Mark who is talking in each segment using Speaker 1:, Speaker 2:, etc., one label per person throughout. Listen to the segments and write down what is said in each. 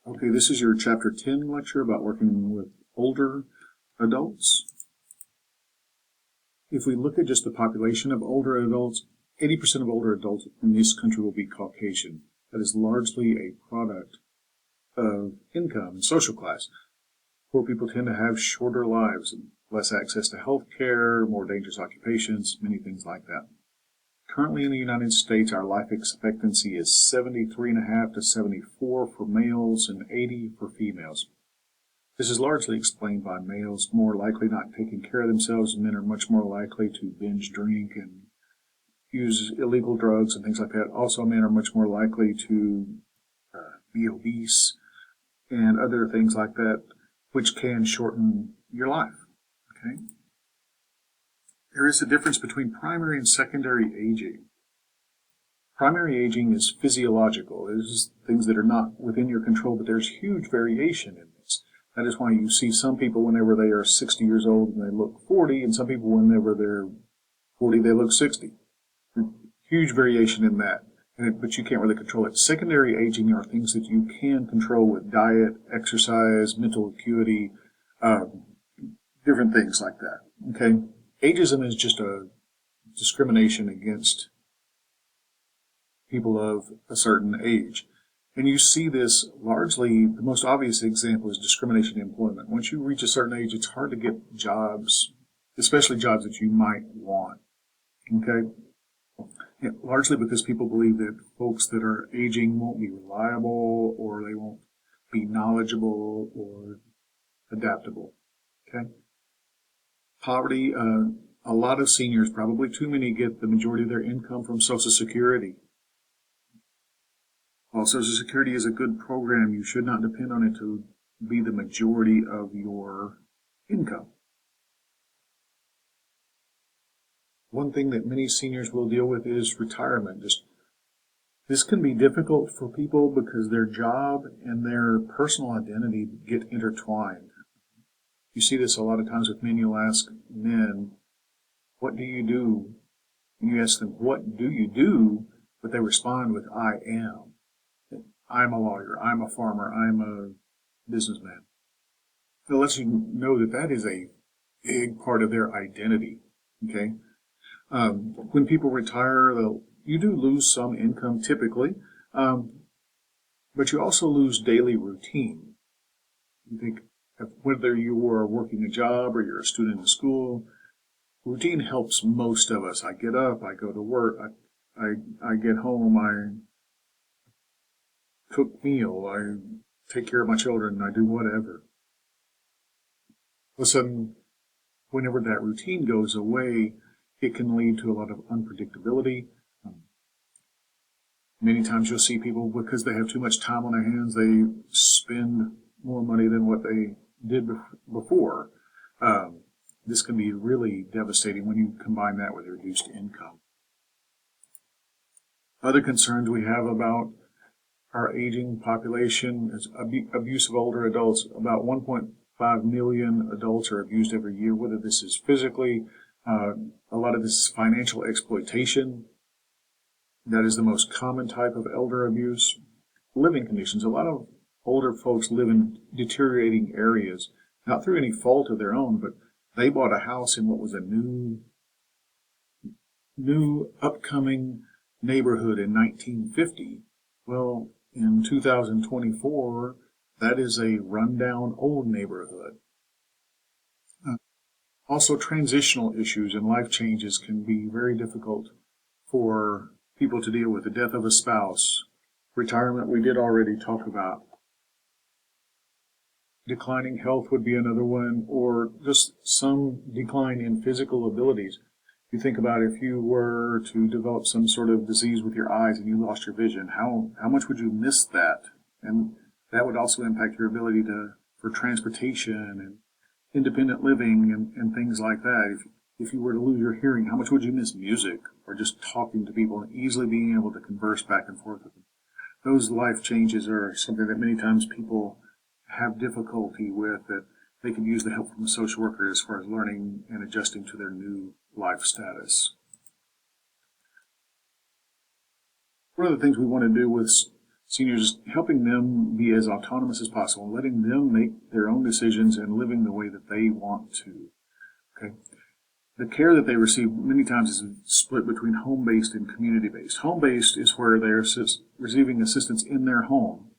Speaker 1: Okay, this is your Chapter 10 lecture about working with older adults. If we look at just the population of older adults, 80% of older adults in this country will be Caucasian. That is largely a product of income and social class. Poor people tend to have shorter lives and less access to health care, more dangerous occupations, many things like that. Currently in the United States, our life expectancy is 73.5 to 74 for males and 80 for females. This is largely explained by males more likely not taking care of themselves, and men are much more likely to binge drink and use illegal drugs and things like that. Also, men are much more likely to be obese and other things like that, which can shorten your life. Okay. There is a difference between primary and secondary aging. Primary aging is physiological. It is things that are not within your control, but there's huge variation in this. That is why you see some people whenever they are 60 years old and they look 40, and some people whenever they're 40 they look 60. Huge variation in that, but you can't really control it. Secondary aging are things that you can control with diet, exercise, mental acuity, different things like that. Okay. Ageism is just a discrimination against people of a certain age. And you see this largely, the most obvious example is discrimination in employment. Once you reach a certain age, it's hard to get jobs, especially jobs that you might want. Okay? Largely because people believe that folks that are aging won't be reliable, or they won't be knowledgeable or adaptable. Okay? Poverty, a lot of seniors, probably too many, get the majority of their income from Social Security. While Social Security is a good program, you should not depend on it to be the majority of your income. One thing that many seniors will deal with is retirement. This can be difficult for people because their job and their personal identity get intertwined. You see this a lot of times with men. You'll ask men, what do you do? And you ask them, what do you do? But they respond with, I am. I'm a lawyer. I'm a farmer. I'm a businessman. It lets you know that that is a big part of their identity. Okay. When people retire, you do lose some income typically, but you also lose daily routine. You think whether you are working a job or you're a student in school, routine helps most of us. I get up, I go to work, I get home, I cook meal, I take care of my children, I do whatever. All of a sudden, whenever that routine goes away, it can lead to a lot of unpredictability. Many times you'll see people, because they have too much time on their hands, they spend more money than what they did before. This can be really devastating when you combine that with reduced income. Other concerns we have about our aging population is abuse of older adults. About 1.5 million adults are abused every year, whether this is physically, a lot of this is financial exploitation. That is the most common type of elder abuse. Living conditions. A lot of older folks live in deteriorating areas, not through any fault of their own, but they bought a house in what was a new upcoming neighborhood in 1950. Well, in 2024, that is a rundown old neighborhood. Also, transitional issues and life changes can be very difficult for people to deal with. The death of a spouse, retirement we did already talk about. Declining health would be another one, or just some decline in physical abilities. You think about if you were to develop some sort of disease with your eyes and you lost your vision, how much would you miss that? And that would also impact your ability for transportation and independent living and things like that. If you were to lose your hearing, how much would you miss music or just talking to people and easily being able to converse back and forth with them? Those life changes are something that many times people have difficulty with, that they can use the help from a social worker as far as learning and adjusting to their new life status. One of the things we want to do with seniors, helping them be as autonomous as possible, letting them make their own decisions and living the way that they want to. Okay. The care that they receive many times is split between home-based and community-based. Home-based is where they're receiving assistance in their home.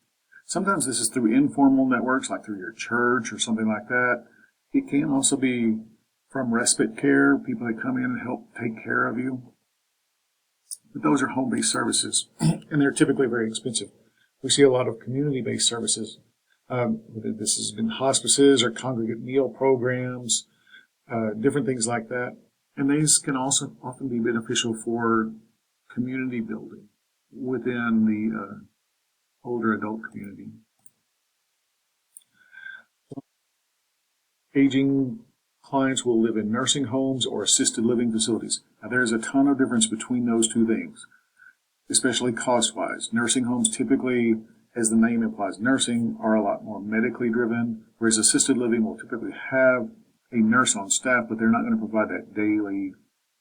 Speaker 1: Sometimes this is through informal networks, like through your church or something like that. It can also be from respite care, people that come in and help take care of you. But those are home-based services, and they're typically very expensive. We see a lot of community-based services. Whether this has been hospices or congregate meal programs, different things like that. And these can also often be beneficial for community building within the older adult community. Aging clients will live in nursing homes or assisted living facilities. Now, there's a ton of difference between those two things, especially cost-wise. Nursing homes typically, as the name implies, nursing are a lot more medically driven, whereas assisted living will typically have a nurse on staff, but they're not going to provide that daily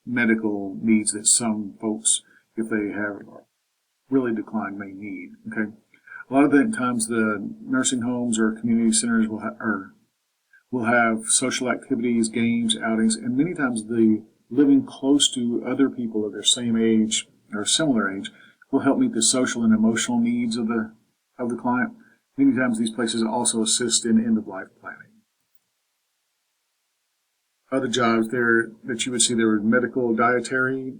Speaker 1: medical needs that some folks, if they have really declined, may need. Okay, a lot of the times the nursing homes or community centers will have social activities, games, outings, and many times the living close to other people of their same age or similar age will help meet the social and emotional needs of the client. Many times these places also assist in end-of-life planning. Other jobs there that you would see, there were medical, dietary,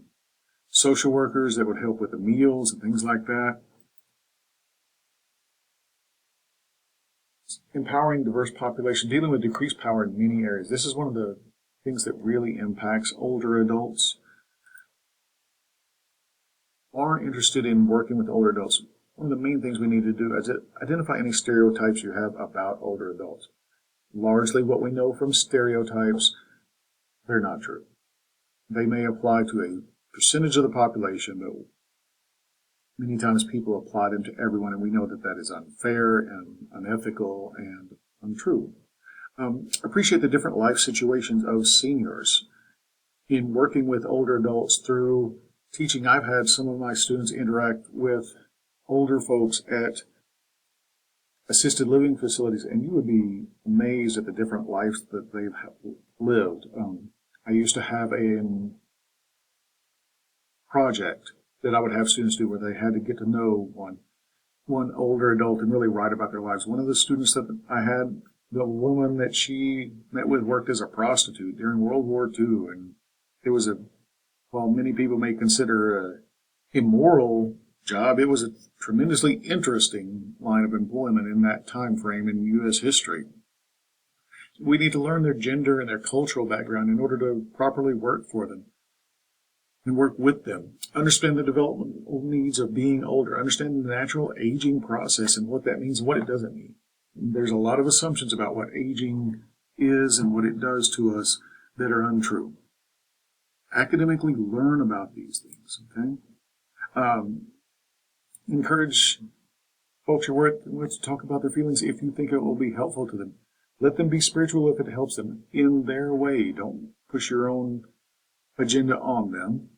Speaker 1: social workers that would help with the meals and things like that. Empowering diverse population, dealing with decreased power in many areas. This is one of the things that really impacts older adults. Are interested in working with older adults. One of the main things we need to do is identify any stereotypes you have about older adults. Largely what we know from stereotypes, they're not true. They may apply to a percentage of the population, but many times people apply them to everyone, and we know that that is unfair and unethical and untrue. Appreciate the different life situations of seniors. In working with older adults through teaching, I've had some of my students interact with older folks at assisted living facilities, and you would be amazed at the different lives that they've lived. I used to have a project that I would have students do where they had to get to know one older adult and really write about their lives. One of the students that I had, the woman that she met with worked as a prostitute during World War II, and it was while many people may consider an immoral job, it was a tremendously interesting line of employment in that time frame in U.S. history. We need to learn their gender and their cultural background in order to properly work for them and work with them. Understand the developmental needs of being older. Understand the natural aging process and what that means and what it doesn't mean. There's a lot of assumptions about what aging is and what it does to us that are untrue. Academically learn about these things, okay? Encourage folks you're with to talk about their feelings if you think it will be helpful to them. Let them be spiritual if it helps them in their way. Don't push your own agenda on them.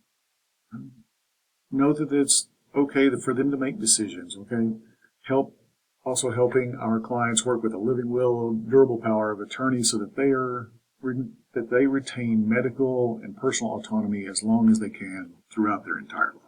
Speaker 1: Know that it's okay for them to make decisions, okay? Also helping our clients work with a living will, durable power of attorney so that they retain medical and personal autonomy as long as they can throughout their entire life.